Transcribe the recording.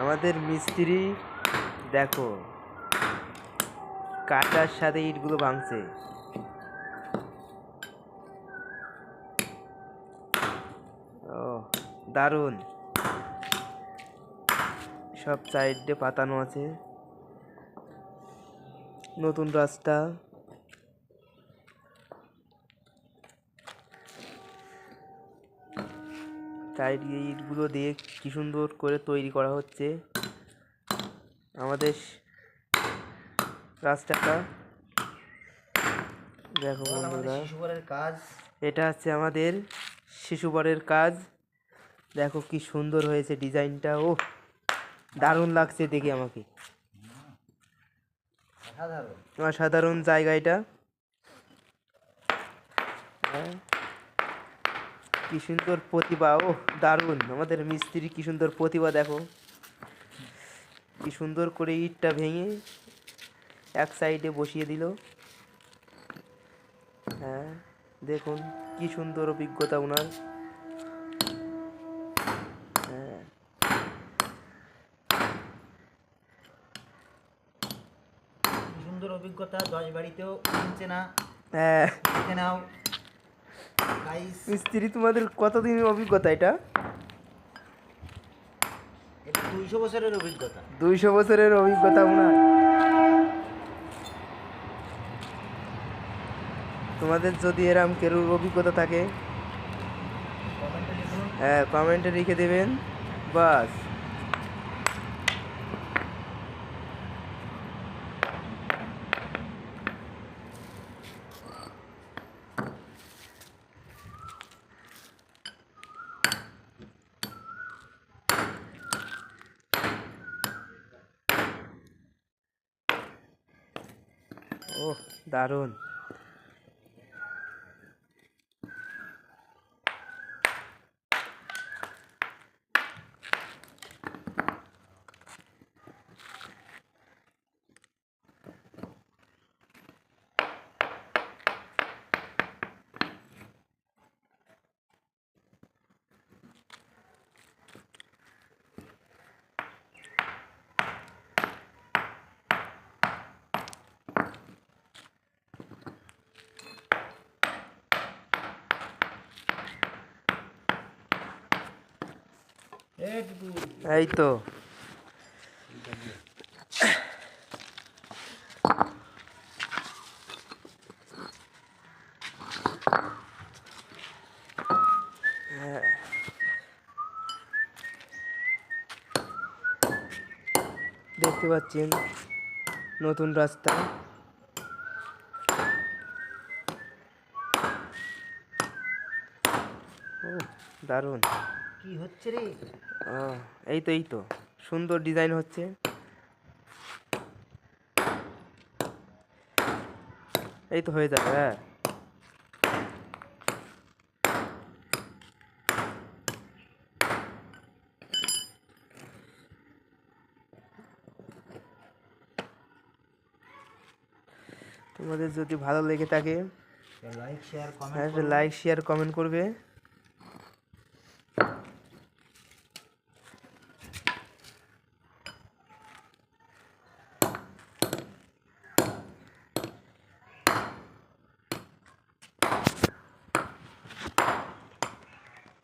আমাদের মিস্ত্রি দেখো কাটার সাথে ইটগুলো ভাঙছে। ও দারুণ, সব সাইডে পাতানো আছে। নতুন রাস্তা, সাইড ইটগুলো দিয়ে কি সুন্দর করে তৈরি করা হচ্ছে আমাদের রাস্তাটা। দেখো বন্ধুরা, কাজ এটা হচ্ছে আমাদের শিশুবরের কাজ। দেখো কি সুন্দর হয়েছে ডিজাইনটা, ও দারুণ লাগছে দেখে আমাকে, অসাধারণ জায়গা এটা। হ্যাঁ, কি সুন্দর প্রতিভা, ও দারুণ। আমাদের মিস্ত্রি কি সুন্দর প্রতিভা, দেখো কি সুন্দর করে ইটটা ভেঙে এক সাইডে বসিয়ে দিল। হ্যাঁ দেখুন কি সুন্দর অভিজ্ঞতা ওনার। হ্যাঁ, সুন্দর অভিজ্ঞতা, 10 বাড়িতেও কিনছে না। হ্যাঁ দেখে নাও গাইস, মিস্ত্রি তোমাদের কতদিনের অভিজ্ঞতা এটা? এটা 200 বছরের অভিজ্ঞতা। 200 বছরের অভিজ্ঞতা ওনার। তোমাদের যদি এরম কেউ অভিজ্ঞতা থাকে কমেন্টে লিখুন। হ্যাঁ কমেন্টে লিখে দেবেন, বাস। ওহ দারুণ। এই তো দেখতে পাচ্ছেন নতুন রাস্তা। ও দারুণ। কি হচ্ছে রে? এই তো সুন্দর ডিজাইন হচ্ছে। এই তো হয়ে যাবে। হ্যাঁ তোমাদের যদি ভালো লেগে থাকে লাইক শেয়ার কমেন্ট হ্যাঁ করুন। লাইক শেয়ার কমেন্ট করবে।